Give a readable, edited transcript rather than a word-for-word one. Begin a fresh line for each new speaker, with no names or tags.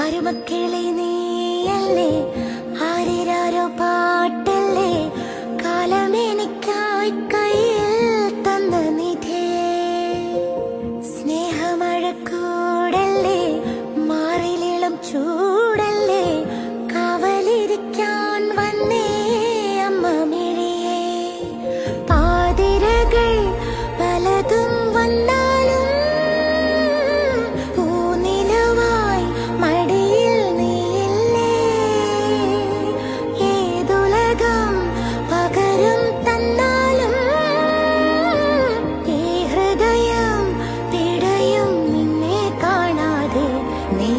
അരുമക്കിളി നീയല്ലേ, ആരിരാരോ പാട്ടല്ലേ, കാലമെനിക്കായി കയ്യിൽ തന്ന നിധിയേ. സ്നേഹമഴക്കൂടല്ലേ, മാറിലിളം ചൂടല്ലേ, കാവലിരിക്കാൻ വന്നേ അമ്മ മിഴിയേ. പാതിരകൾ പലതും വന്നാലും പൂനിലവായി മടിയിൽ നീയില്ലേ. ഏതുലകം പകരം തന്നാലും ഈ ഹൃദയം പിടയും നിന്നെ കാണാതെ. നീ